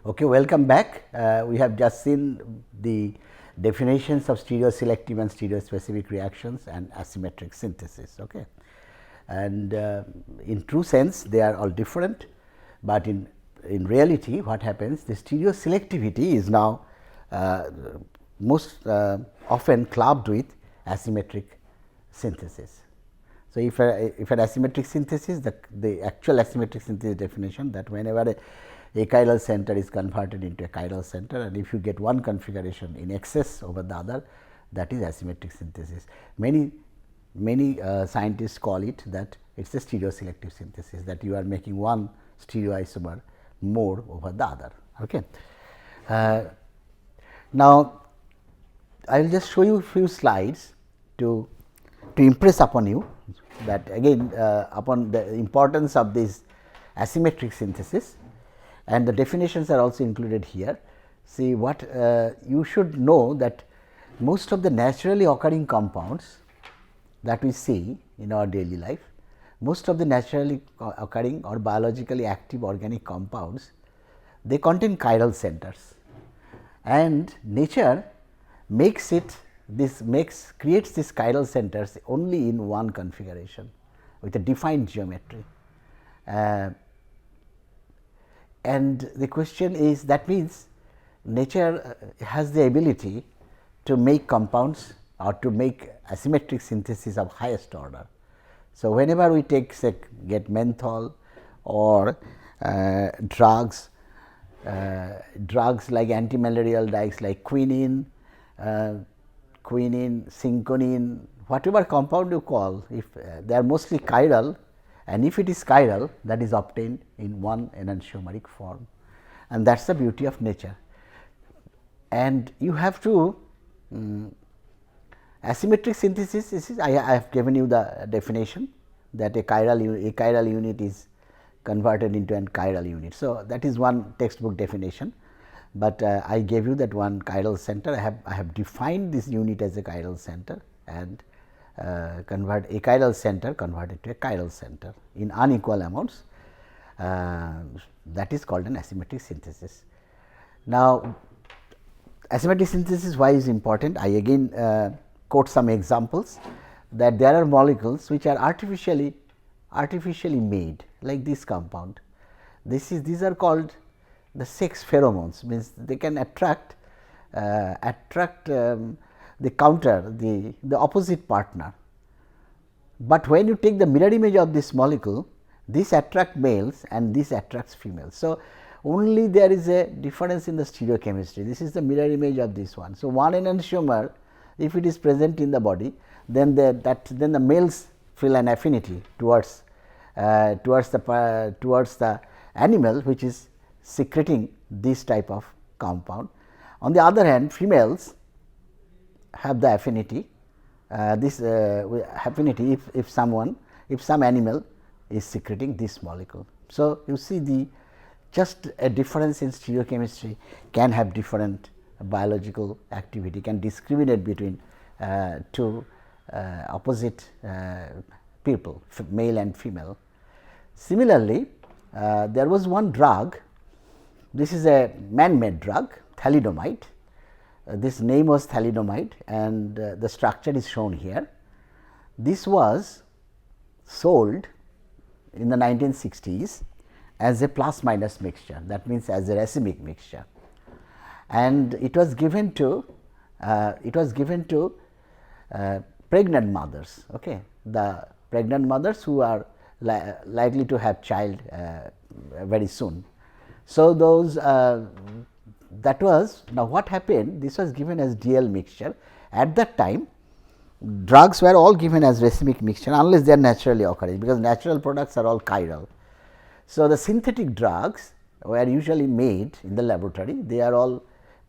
Okay, welcome back. We have just seen the definitions of stereoselective and stereospecific reactions and asymmetric synthesis. Okay. And in true sense they are all different, but in reality what happens, the stereoselectivity is now most often clubbed with asymmetric synthesis. So, if an asymmetric synthesis, the actual asymmetric synthesis definition, that whenever a chiral center is converted into a chiral center, and if you get one configuration in excess over the other, that is asymmetric synthesis. Many scientists call it that it is a stereoselective synthesis, that you are making one stereoisomer more over the other. Okay. Now, I will just show you a few slides to impress upon you that again upon the importance of this asymmetric synthesis, and the definitions are also included here. See, what you should know, that most of the naturally occurring compounds that we see in our daily life, most of the naturally occurring or biologically active organic compounds, they contain chiral centers, and nature makes it creates these chiral centers only in one configuration with a defined geometry. And the question is, that means nature has the ability to make compounds or to make asymmetric synthesis of highest order. So, whenever we take, say, get menthol or drugs like antimalarial drugs like quinine, synchonine, whatever compound you call, if they are mostly chiral, and if it is chiral, that is obtained in one enantiomeric form, and that is the beauty of nature. And you have to asymmetric synthesis is, I have given you the definition, that a chiral unit is converted into an chiral unit. So, that is one textbook definition, but I gave you that one chiral center. I have defined this unit as a chiral center, and convert a chiral center converted to a chiral center in unequal amounts, that is called an asymmetric synthesis. Now, asymmetric synthesis why is important? I again quote some examples, that there are molecules which are artificially made, like this compound. These are called the sex pheromones, means they can attract the counter, the opposite partner. But when you take the mirror image of this molecule, this attract males and this attracts females. So, only there is a difference in the stereochemistry. This is the mirror image of this one. So, one enantiomer, if it is present in the body, then the males feel an affinity towards the animal which is secreting this type of compound. On the other hand, females have the affinity, affinity if some animal is secreting this molecule. So, you see just a difference in stereochemistry can have different biological activity, can discriminate between two opposite people, male and female. Similarly, there was one drug, this is a man-made drug, thalidomide. This name was thalidomide, and the structure is shown here. This was sold in the 1960s as a plus minus mixture, that means as a racemic mixture, and it was given to pregnant mothers. Okay. The pregnant mothers who are likely to have child very soon. So, those that was, now what happened, this was given as DL mixture. At that time, drugs were all given as racemic mixture unless they are naturally occurring, because natural products are all chiral. So, the synthetic drugs were usually made in the laboratory, they are all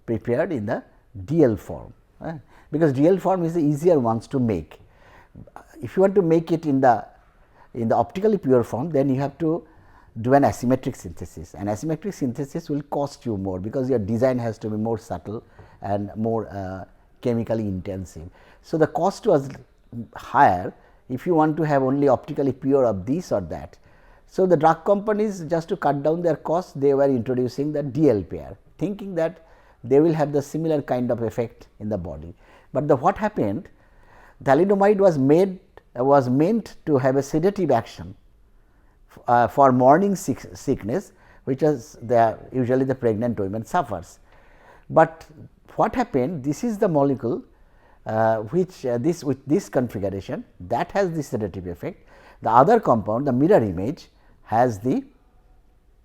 prepared in the DL form, because DL form is the easier ones to make. If you want to make it in the optically pure form, then you have to do an asymmetric synthesis, and asymmetric synthesis will cost you more, because your design has to be more subtle and more chemically intensive. So, the cost was higher if you want to have only optically pure of this or that. So, the drug companies, just to cut down their costs, they were introducing the DL pair, thinking that they will have the similar kind of effect in the body. But what happened, thalidomide was meant to have a sedative action for morning sickness, which is usually the pregnant women suffers. But what happened, this is the molecule which with this configuration that has the sedative effect. The other compound, the mirror image,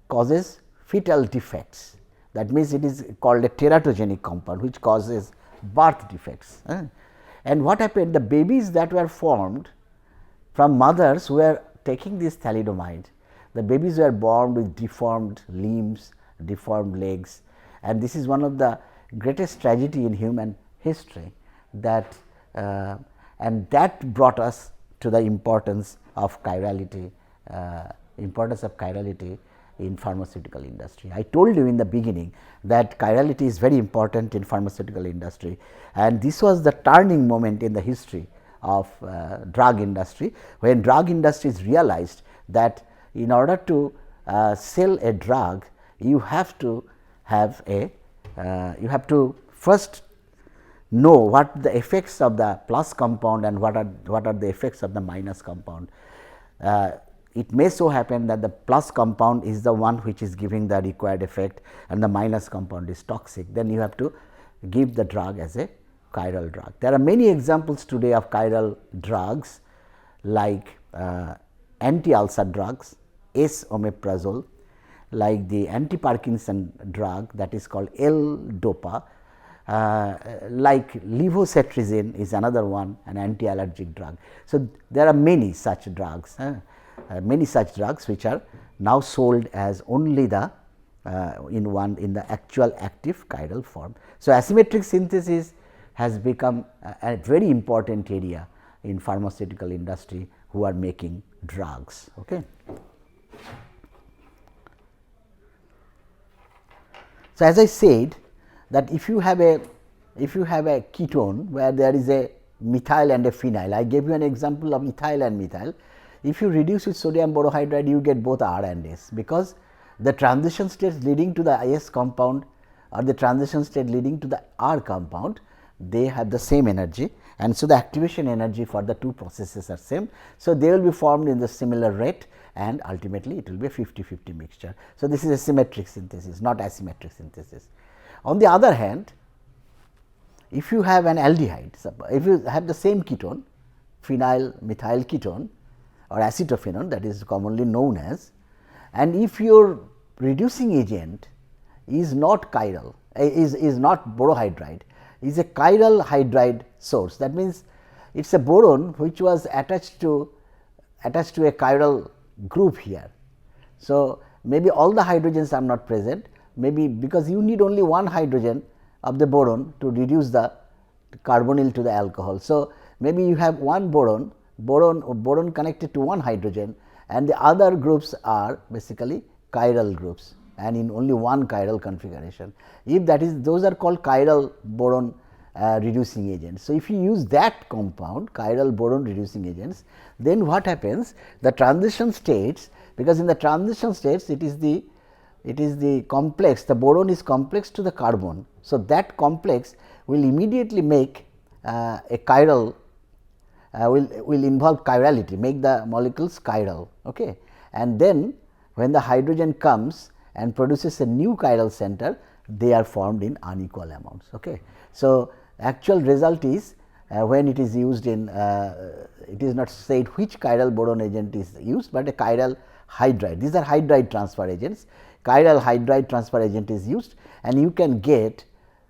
causes fetal defects. That means, it is called a teratogenic compound, which causes birth defects. And what happened, the babies that were formed from mothers who were taking this thalidomide, the babies were born with deformed limbs, deformed legs, and this is one of the greatest tragedy in human history, that and that brought us to the importance of chirality, in pharmaceutical industry. I told you in the beginning that chirality is very important in pharmaceutical industry, and this was the turning moment in the history of drug industry, when drug industries realized that in order to sell a drug, you have to have you have to first know what the effects of the plus compound and what are the effects of the minus compound. It may so happen that the plus compound is the one which is giving the required effect and the minus compound is toxic, then you have to give the drug as a chiral drug. There are many examples today of chiral drugs, like anti-ulcer drugs, S-omeprazole, like the anti-Parkinson drug that is called L-dopa, like levocetrizine is another one, an anti-allergic drug. So, there are many such drugs, which are now sold as only the in the actual active chiral form. So, asymmetric synthesis has become a very important area in pharmaceutical industry who are making drugs. Okay. So, as I said that if you have a ketone where there is a methyl and a phenyl, I gave you an example of ethyl and methyl. If you reduce with sodium borohydride, you get both R and S, because the transition states leading to the S compound or the transition state leading to the R compound, they have the same energy, and so the activation energy for the two processes are same. So, they will be formed in the similar rate, and ultimately it will be a 50-50 mixture. So, this is a symmetric synthesis, not asymmetric synthesis. On the other hand, if you have an aldehyde, if you have the same ketone, phenyl methyl ketone or acetophenone, that is commonly known as, and if your reducing agent is not chiral, is not borohydride, is a chiral hydride source. That means, it is a boron which was attached to a chiral group here. So, maybe all the hydrogens are not present, maybe because you need only one hydrogen of the boron to reduce the carbonyl to the alcohol. So, maybe you have one boron connected to one hydrogen, and the other groups are basically chiral groups, and in only one chiral configuration. If that is, those are called chiral boron reducing agents. So, if you use that compound, chiral boron reducing agents, then what happens? The transition states, because in the transition states it is the complex, the boron is complex to the carbon. So, that complex will immediately make a chiral, will involve chirality, make the molecules chiral. Okay. And then when the hydrogen comes and produces a new chiral center, they are formed in unequal amounts. Okay. So, actual result is when it is used in, it is not said which chiral boron agent is used, but a chiral hydride. These are hydride transfer agents. Chiral hydride transfer agent is used, and you can get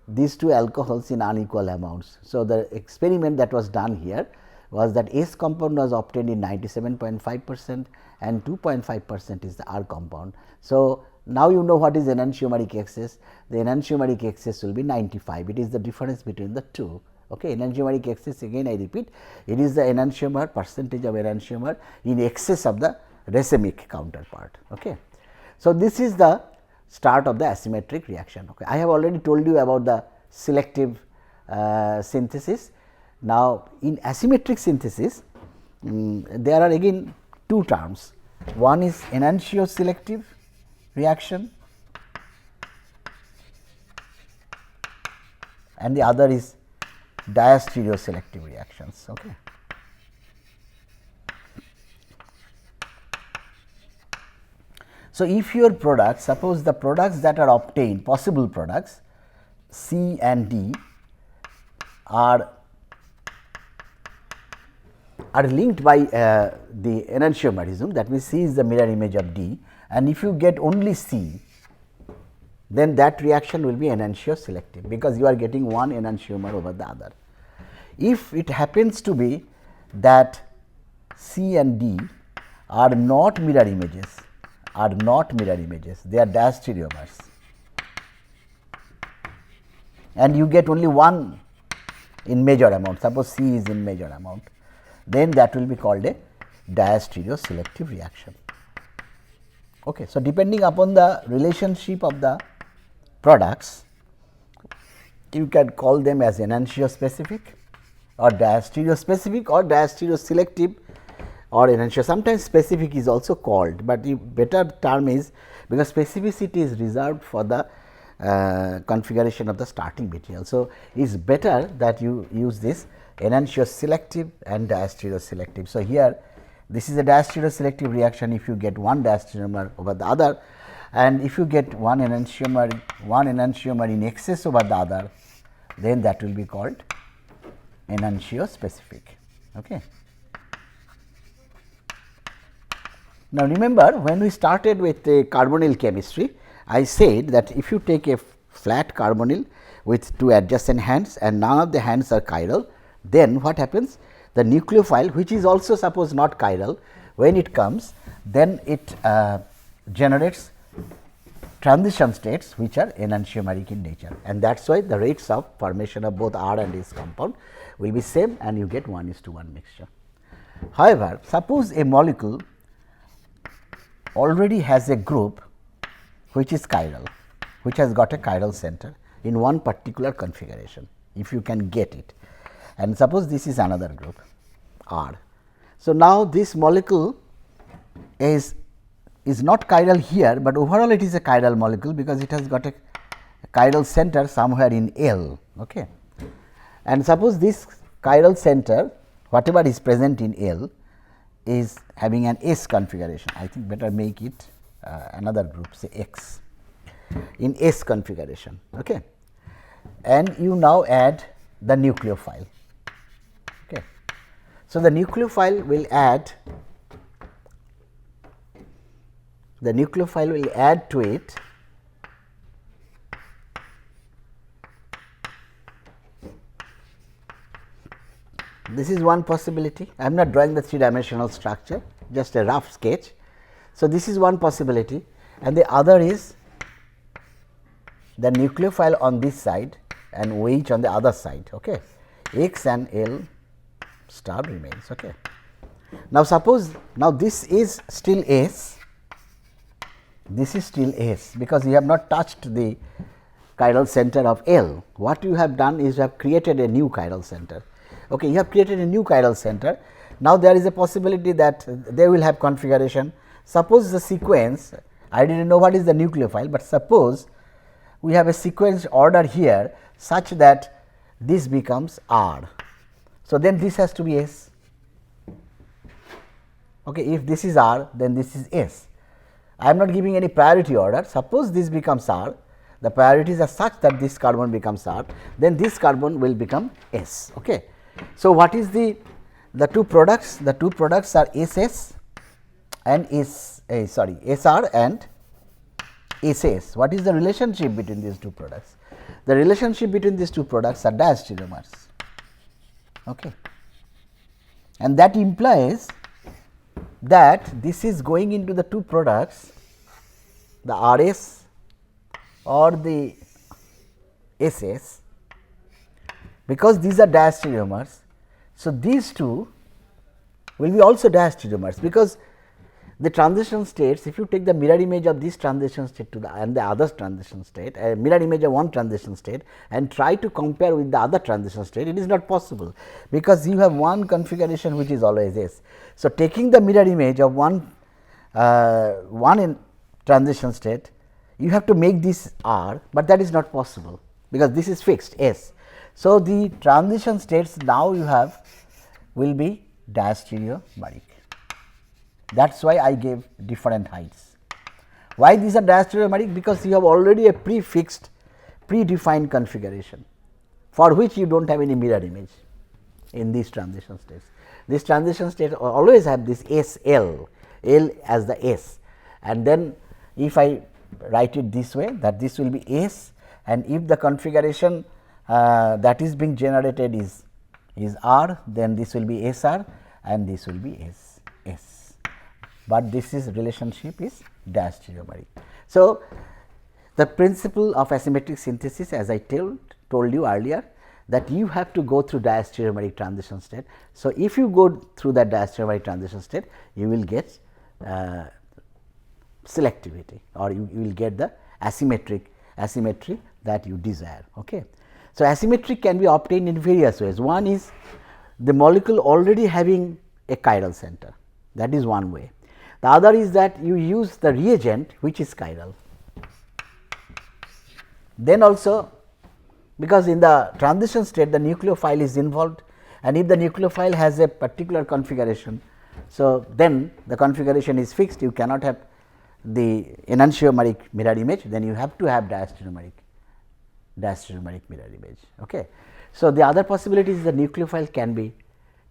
these two alcohols in unequal amounts. So, the experiment that was done here was that S compound was obtained in 97.5% and 2.5% is the R compound. So, now you know what is enantiomeric excess. The enantiomeric excess will be 95. It is the difference between the two. Okay. Enantiomeric excess, again I repeat, it is the enantiomer, percentage of enantiomer in excess of the racemic counterpart. Okay. So, this is the start of the asymmetric reaction. Okay. I have already told you about the selective synthesis. Now, in asymmetric synthesis, there are again two terms. One is Enantio selective reaction and the other is diastereoselective reactions. Okay. So, if your products, suppose the products that are obtained, possible products C and D are linked by the enantiomerism, that means C is the mirror image of D, and if you get only C, then that reaction will be enantioselective, because you are getting one enantiomer over the other. If it happens to be that C and D are not mirror images, they are diastereomers, and you get only one in major amount, suppose C is in major amount, then that will be called a diastereoselective reaction. Okay. So, depending upon the relationship of the products, you can call them as enantiospecific or diastereospecific or diastereoselective or enantio. Sometimes specific is also called, but the better term is, because specificity is reserved for the configuration of the starting material. So, it is better that you use this enantioselective and diastereoselective. So, here this is a diastereoselective reaction if you get one diastereomer over the other, and if you get one enantiomer in excess over the other, then that will be called enantiospecific. Okay. Now, remember when we started with the carbonyl chemistry, I said that if you take a flat carbonyl with two adjacent hands and none of the hands are chiral, then what happens? The nucleophile, which is also suppose not chiral, when it comes, then it generates transition states which are enantiomeric in nature, and that is why the rates of formation of both R and S compound will be same and you get 1:1 mixture. However, suppose a molecule already has a group which is chiral, which has got a chiral center in one particular configuration, if you can get it, and suppose this is another group R. So, now this molecule is not chiral here, but overall it is a chiral molecule, because it has got a chiral center somewhere in L. Okay. And suppose this chiral center, whatever is present in L, is having an S configuration. I think better make it another group, say X, in S configuration. Okay. And you now add the nucleophile. Okay. So, the nucleophile will add to it this is one possibility. I am not drawing the three dimensional structure, just a rough sketch. So, this is one possibility, and the other is the nucleophile on this side and OH on the other side. Okay. X and L star remains. Okay. Now, suppose now this is still S, this is still S, because you have not touched the chiral center of L. What you have done is you have created a new chiral center. Okay, you have created a new chiral center. Now, there is a possibility that they will have configuration. Suppose the sequence, I did not know what is the nucleophile, but suppose we have a sequence order here such that this becomes R. So, then this has to be S. Okay, if this is R, then this is S. I am not giving any priority order. Suppose this becomes R, the priorities are such that this carbon becomes R, then this carbon will become S. Okay. So, what is the two products? The two products are SS and SR and SS. What is the relationship between these two products? The relationship between these two products are diastereomers. Okay. And that implies that this is going into the two products, the RS or the SS, because these are diastereomers. So, these two will be also diastereomers, because the transition states, if you take the mirror image of this transition state to the and the other transition state, a mirror image of one transition state, and try to compare with the other transition state, it is not possible, because you have one configuration which is always S. So, taking the mirror image of one one in transition state, you have to make this R, but that is not possible because this is fixed S. So, the transition states now you have will be diastereomeric. That is why I gave different heights. Why these are diastereomeric? Because you have already a prefixed, predefined configuration for which you do not have any mirror image in these transition states. These transition states always have this S L, L as the S, and then if I write it this way, that this will be S, and if the configuration that is being generated is R, then this will be S R and this will be S S, but this is relationship is diastereomeric. So, the principle of asymmetric synthesis, as I told you earlier, that you have to go through diastereomeric transition state. So, if you go through that diastereomeric transition state, you will get selectivity, or you will get the asymmetry that you desire. Okay. So, asymmetry can be obtained in various ways. One is the molecule already having a chiral center, that is one way. The other is that you use the reagent which is chiral. Then also, because in the transition state the nucleophile is involved, and if the nucleophile has a particular configuration, so then the configuration is fixed, you cannot have the enantiomeric mirror image, then you have to have diastereomeric mirror image. Okay. So, the other possibility is the nucleophile can be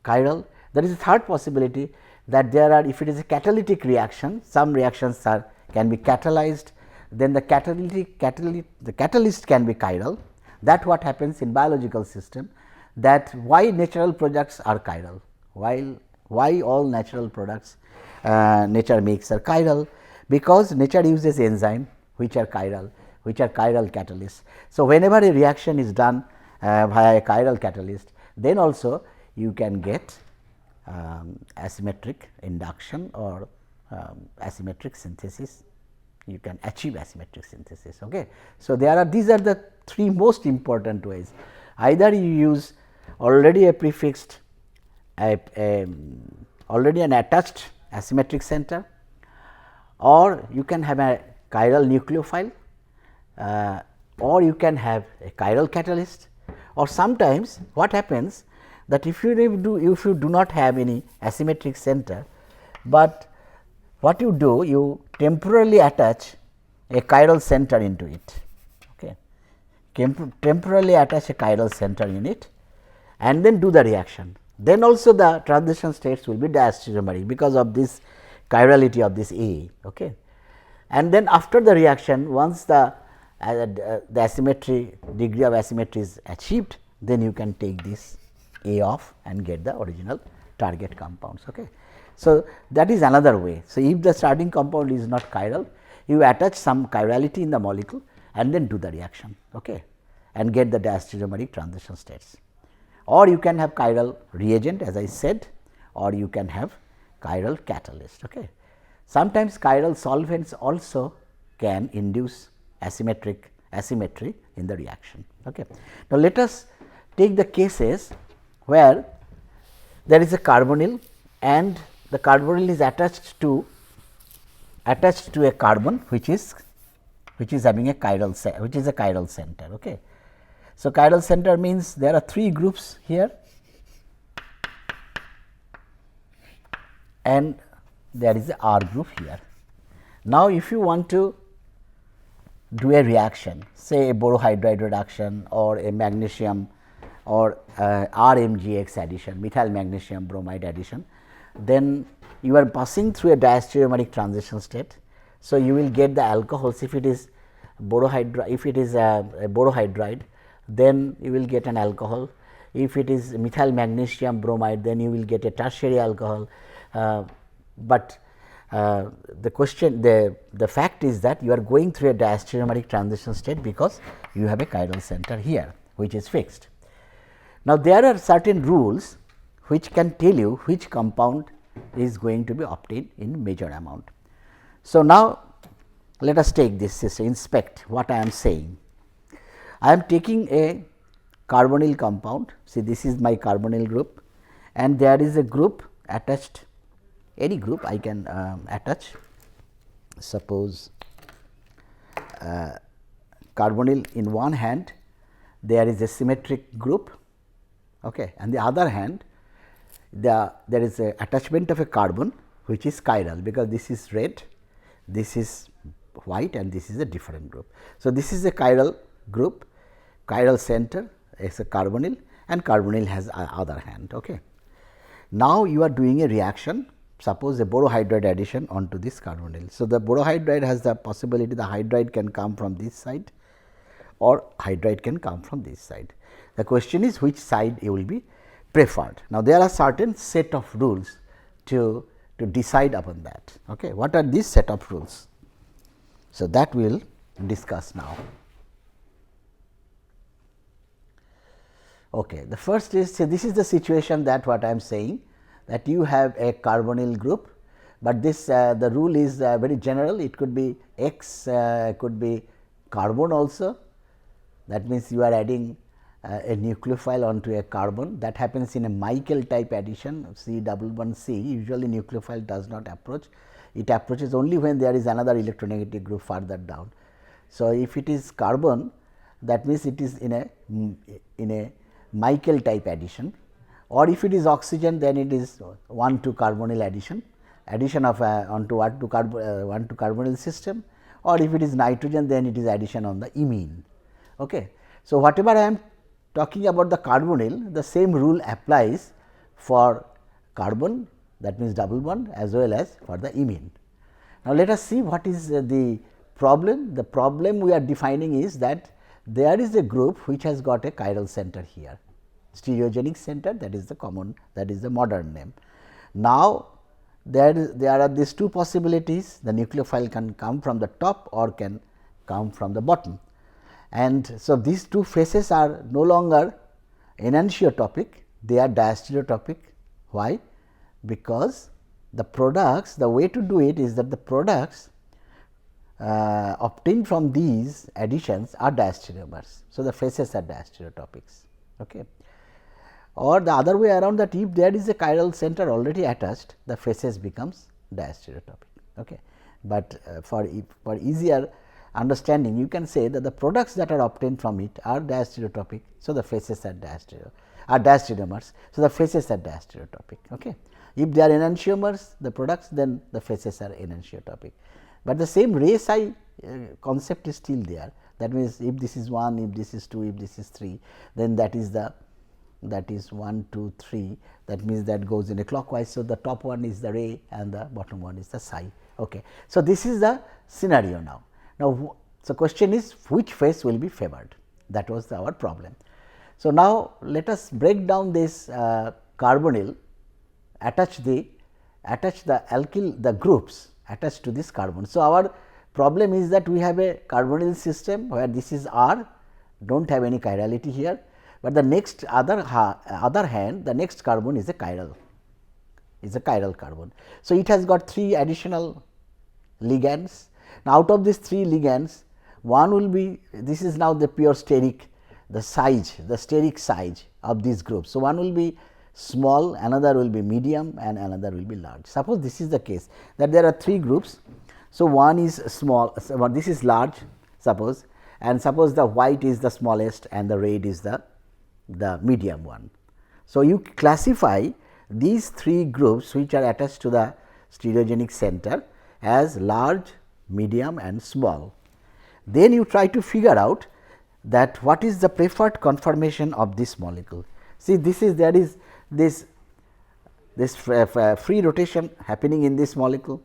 chiral. There is a third possibility that there are, if it is a catalytic reaction, some reactions can be catalyzed, then the catalyst can be chiral. That what happens in biological system, that why natural products are chiral, why all natural products nature makes are chiral, because nature uses enzyme which are chiral catalysts. So, whenever a reaction is done via a chiral catalyst, then also you can get asymmetric induction or asymmetric synthesis, you can achieve asymmetric synthesis. Okay. So, these are the three most important ways. Either you use already a prefixed already an attached asymmetric center, or you can have a chiral nucleophile, or you can have a chiral catalyst, or sometimes what happens that if you do not have any asymmetric center, but what you do, you temporarily attach a chiral center into it. Okay. Temporarily attach a chiral center in it and then do the reaction. Then also the transition states will be diastereomeric because of this chirality of this A. Okay. And then after the reaction, once the asymmetry, degree of asymmetry is achieved, then you can take this A off and get the original target compounds. Okay. So, that is another way. So, if the starting compound is not chiral, you attach some chirality in the molecule and then do the reaction, okay, and get the diastereomeric transition states. Or you can have chiral reagent, as I said, or you can have chiral catalyst. Okay. Sometimes chiral solvents also can induce asymmetry in the reaction. Okay. Now, let us take the cases where there is a carbonyl and the carbonyl is attached to a carbon which is having a chiral center. Okay. So, chiral center means there are 3 groups here and there is a R group here. Now, if you want to do a reaction, say a borohydride reduction or a magnesium or RMGX addition, methyl magnesium bromide addition, then you are passing through a diastereomeric transition state. So, you will get the alcohols. If it is borohydride, then you will get an alcohol. If it is methyl magnesium bromide, then you will get a tertiary alcohol. But the fact is that you are going through a diastereomeric transition state because you have a chiral center here which is fixed. Now, there are certain rules which can tell you which compound is going to be obtained in major amount. So, now let us take this, inspect what I am saying. I am taking a carbonyl compound. See, this is my carbonyl group and there is a group attached, any group I can attach, suppose carbonyl in one hand there is a symmetric group, okay, and the other hand there is a attachment of a carbon which is chiral, because this is red, this is white and this is a different group. So, this is a chiral group, chiral center is a carbonyl and carbonyl has other hand. Okay. Now, you are doing a reaction, suppose a borohydride addition onto this carbonyl. So, the borohydride has the possibility the hydride can come from this side or hydride can come from this side. The question is which side you will be preferred. Now, there are certain set of rules to decide upon that. Okay. What are these set of rules? So, that we will discuss now. Okay. The first is, say this is the situation that what I am saying, that you have a carbonyl group, but this the rule is very general. It could be X, could be carbon also. That means, you are adding a nucleophile onto a carbon, that happens in a Michael type addition C++C. Usually nucleophile does not approach, it approaches only when there is another electronegative group further down. So, if it is carbon, that means it is in a Michael type addition, or if it is oxygen, then it is 1,2 carbonyl addition of onto 1,2 carbonyl system, or if it is nitrogen, then it is addition on the imine. Okay. So, whatever I am talking about the carbonyl, the same rule applies for carbon, that means double bond, as well as for the imine. Now, let us see what is the problem. The problem we are defining is that there is a group which has got a chiral center here, stereogenic center, that is the common, that is the modern name. Now, there are these two possibilities, the nucleophile can come from the top or can come from the bottom. And so, these two faces are no longer enantiotopic, they are diastereotopic. Why? Because the products, the way to do it is that the products obtained from these additions are diastereomers. So, the faces are diastereotopics. Okay. Or the other way around, that if there is a chiral center already attached, the faces becomes diastereotopic. Okay. But for easier understanding, you can say that the products that are obtained from it are diastereotopic. So, the faces are diastereomers. So, the faces are diastereotopic. Okay. If they are enantiomers, the products, then the faces are enantiotopic. But the same race concept is still there. That means, if this is 1, if this is 2, if this is 3, then that is 1, 2, 3, that means that goes in a clockwise. So, the top one is the ray and the bottom one is the psi. Okay. So, this is the scenario now. Now, the question is which phase will be favored, that was our problem. So, now let us break down this carbonyl, attach the alkyl, the groups attached to this carbon. So, our problem is that we have a carbonyl system where this is R, do not have any chirality here, but the next other hand, the next carbon is a chiral, carbon. So, it has got 3 additional ligands. Now, out of these 3 ligands, one will be, this is now the pure steric, the size, the steric size of these groups. So, one will be small, another will be medium and another will be large. Suppose this is the case, that there are 3 groups. So, one is small, so this is large suppose, and suppose the white is the smallest and the red is the medium one. So, you classify these 3 groups which are attached to the stereogenic center as large, medium and small. Then you try to figure out that what is the preferred conformation of this molecule. See, there is this free rotation happening in this molecule,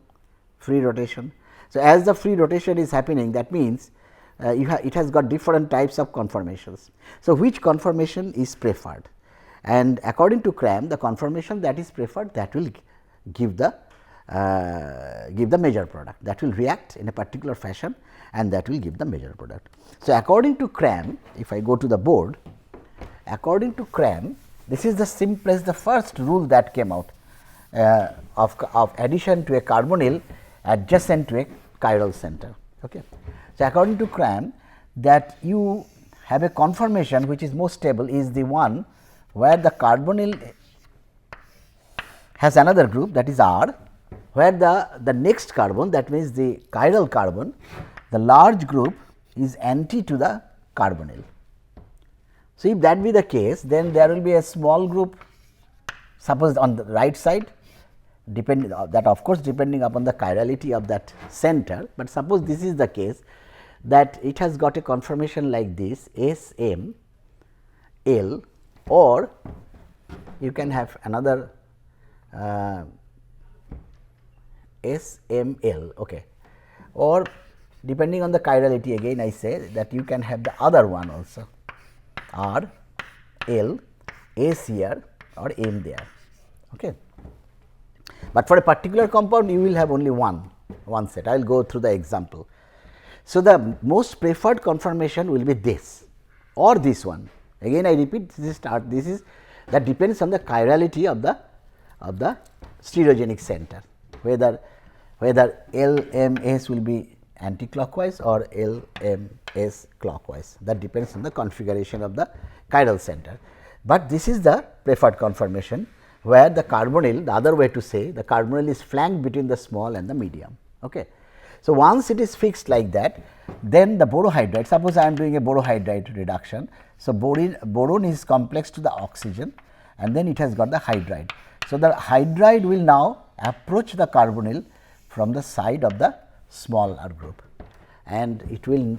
free rotation. So, as the free rotation is happening, that means it has got different types of conformations. So, which conformation is preferred, and according to Cram, the conformation that is preferred, that will give the measure product, that will react in a particular fashion and that will give the measure product. So, according to Cram, if I go to the board, according to Cram, this is the simplest, the first rule that came out of addition to a carbonyl adjacent to a chiral center. Okay. So, according to Cram, that you have a conformation which is most stable is the one where the carbonyl has another group, that is R, where the next carbon, that means the chiral carbon, the large group is anti to the carbonyl. So, if that be the case, then there will be a small group, suppose on the right side, depending that of course, depending upon the chirality of that center, but suppose this is the case that it has got a conformation like this SML, or you can have another SML, okay, or depending on the chirality, again I say that you can have the other one also, R, L, S here or M there. Okay. But for a particular compound you will have only one set. I will go through the example. So, the most preferred conformation will be this or this one. Again I repeat, this is that depends on the chirality of the stereogenic center, whether LMS will be anti-clockwise or LMS clockwise, that depends on the configuration of the chiral center. But this is the preferred conformation, where the carbonyl, the other way to say, the carbonyl is flanked between the small and the medium. Okay. So, once it is fixed like that, then the borohydride, suppose I am doing a borohydride reduction. So, boron is complex to the oxygen and then it has got the hydride. So, the hydride will now approach the carbonyl from the side of the small R group, and it will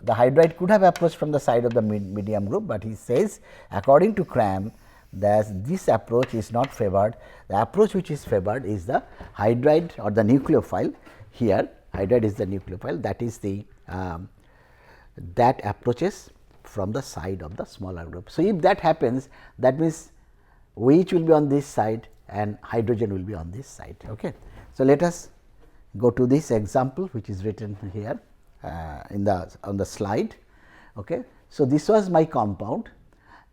the hydride could have approached from the side of the medium group, but he says according to Cram that this approach is not favored. The approach which is favored is the hydride or the nucleophile. Here hydride is the nucleophile, that is the that approaches from the side of the smaller group. So, if that happens, that means OH will be on this side and hydrogen will be on this side. Okay. So, let us go to this example which is written here on the slide. Okay. So, this was my compound,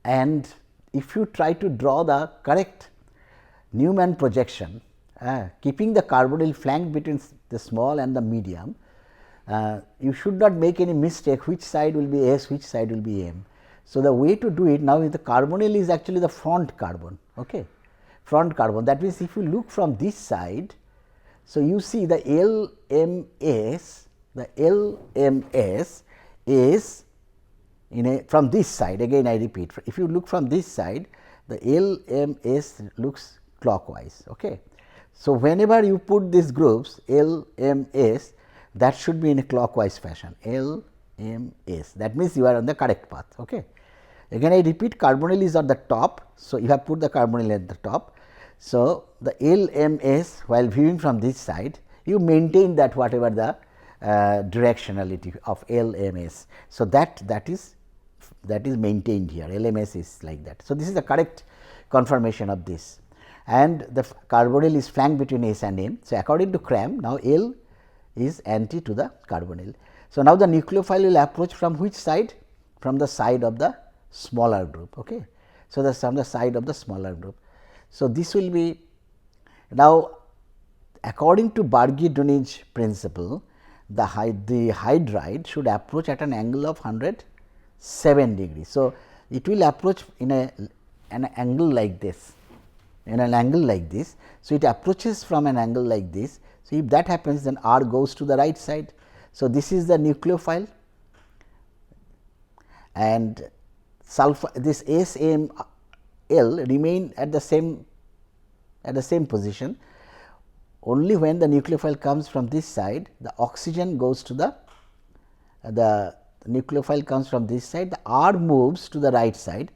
and if you try to draw the correct Newman projection, keeping the carbonyl flanked between the small and the medium, you should not make any mistake which side will be S, which side will be M. So, the way to do it now is the carbonyl is actually the front carbon, okay, front carbon. That means, if you look from this side, so you see the LMS is from this side, again I repeat, if you look from this side, the LMS looks clockwise. Okay. So, whenever you put these groups LMS, that should be in a clockwise fashion, LMS, that means you are on the correct path. Okay. Again I repeat, carbonyl is on the top. So, you have put the carbonyl at the top. So, the LMS, while viewing from this side, you maintain that whatever the directionality of LMS. So, that is maintained here, LMS is like that. So, this is the correct conformation of this, and the carbonyl is flanked between S and M. So, according to Cram, now L is anti to the carbonyl. So, now the nucleophile will approach from which side? From the side of the smaller group. Okay. So, that is from the side of the smaller group. So, this will be now according to Bargy-Dunning principle, the hydride should approach at an angle of 107 degrees. So, it will approach in an angle like this, So, it approaches from an angle like this. So, if that happens, then R goes to the right side. So, this is the nucleophile, and this SML remain at the same position. Only when the nucleophile comes from this side, the oxygen goes to the nucleophile comes from this side, the R moves to the right side,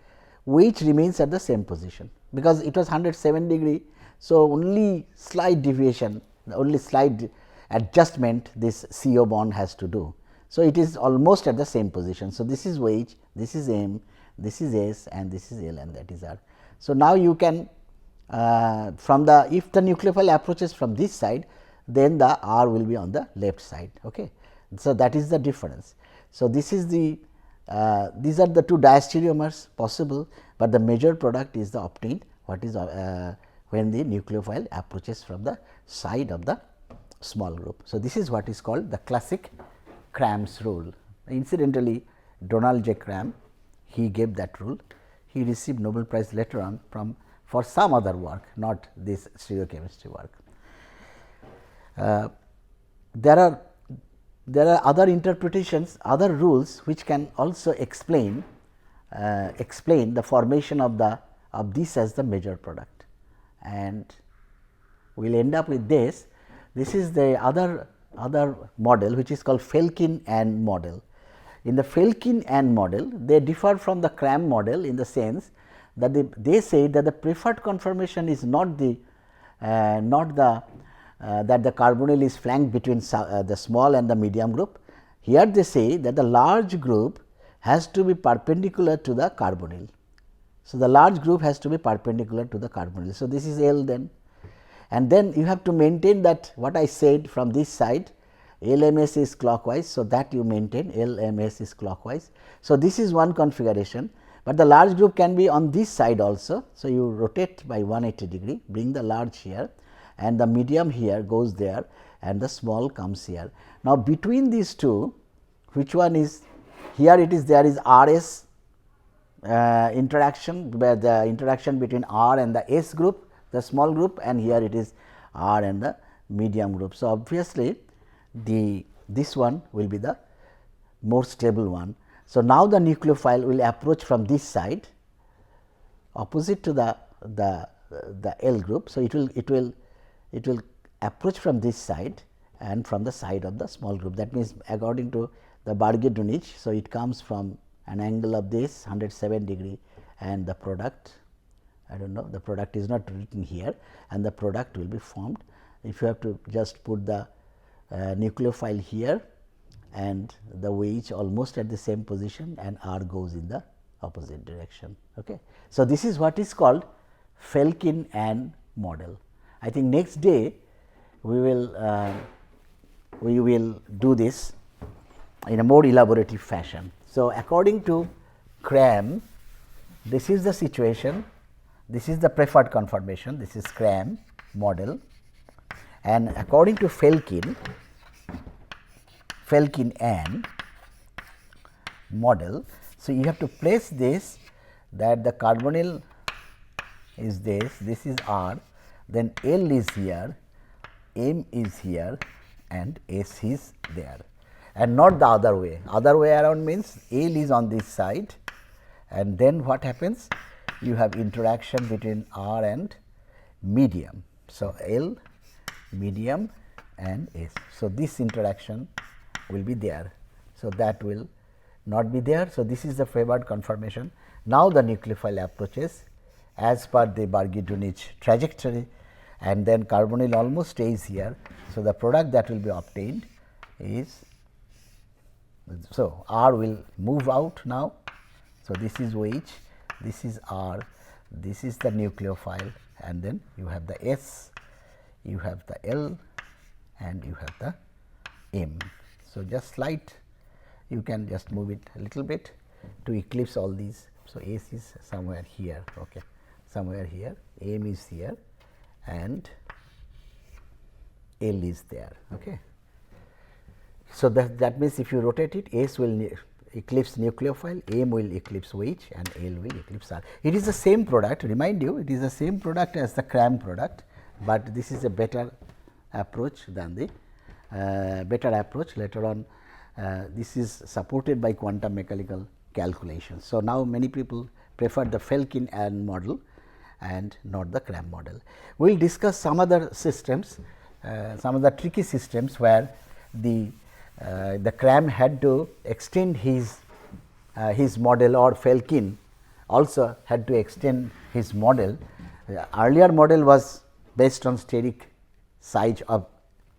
which remains at the same position, because it was 107 degree. So, only slight deviation, only slight adjustment this CO bond has to do. So, it is almost at the same position. So, this is OH, this is M, this is S, and this is L, and that is R. So, now you can from the, if the nucleophile approaches from this side, then the R will be on the left side. Okay. So, that is the difference. So, this is the these are the two diastereomers possible, but the major product is the obtained what is when the nucleophile approaches from the side of the small group. So, this is what is called the classic Cram's rule. Incidentally, Donald J. Cram, he gave that rule. He received Nobel Prize later on for some other work, not this stereochemistry work. There are other interpretations, other rules which can also explain the formation of this as the major product, and we will end up with this. This is the other model which is called Felkin-Anh model. In the Felkin-Anh model, they differ from the Cram model in the sense that they say that the preferred conformation is not the that the carbonyl is flanked between the small and the medium group. Here they say that the large group has to be perpendicular to the carbonyl. So, the large group has to be perpendicular to the carbonyl. So, this is L then, and then you have to maintain that what I said from this side LMS is clockwise. So, that you maintain LMS is clockwise. So, this is one configuration, but the large group can be on this side also. So, you rotate by 180 degree, bring the large here and the medium here goes there and the small comes here. Now, between these two, which one is here? It is there is RS interaction, where the interaction between R and the S group, the small group, and here it is R and the medium group. So, obviously, this one will be the more stable one. So, now the nucleophile will approach from this side opposite to the L group. So, it will approach from this side and from the side of the small group. That means, according to the Barge-Dunich. So, it comes from an angle of this 107 degree, and the product, I do not know, the product is not written here, and the product will be formed. If you have to just put the nucleophile here and the wedge almost at the same position, and R goes in the opposite direction. Okay. So, this is what is called Felkin-Anh model. I think next day we will do this in a more elaborative fashion. So, according to Cram, this is the situation, this is the preferred conformation, this is Cram model, and according to Felkin-Anh model. So, you have to place this, that the carbonyl is this is R, then L is here, M is here and S is there, and not the other way. Other way around means L is on this side, and then what happens? You have interaction between R and medium. So, L, medium and S. So, this interaction will be there. So, that will not be there. So, this is the favored conformation. Now, the nucleophile approaches as per the Barge-Dunich trajectory, and then carbonyl almost stays here. So, the product that will be obtained is, so R will move out now. So, this is OH, this is R, this is the nucleophile, and then you have the S, you have the L and you have the M. So, just slight, you can just move it a little bit to eclipse all these. So, S is somewhere here, okay, somewhere here, M is here and L is there. Okay. So, that means, if you rotate it, S will eclipse nucleophile, M will eclipse OH and L will eclipse R. It is the same product, remind you, it is the same product as the Cram product, but this is a better approach than the better approach. Later on, this is supported by quantum mechanical calculations. So, now many people prefer the Felkin-Anh model and not the Cram model. We will discuss some other systems, some of the tricky systems where the Cram had to extend his model, or Felkin also had to extend his model. The earlier model was based on steric size of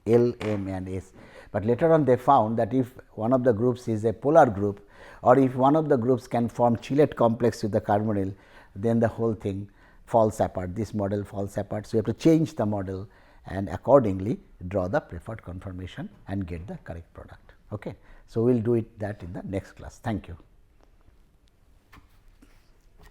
L, M and S, but later on they found that if one of the groups is a polar group, or if one of the groups can form chelate complex with the carbonyl, then the whole thing falls apart, this model falls apart. So, you have to change the model and accordingly draw the preferred conformation and get the correct product. Okay. So, we will do that in the next class. Thank you.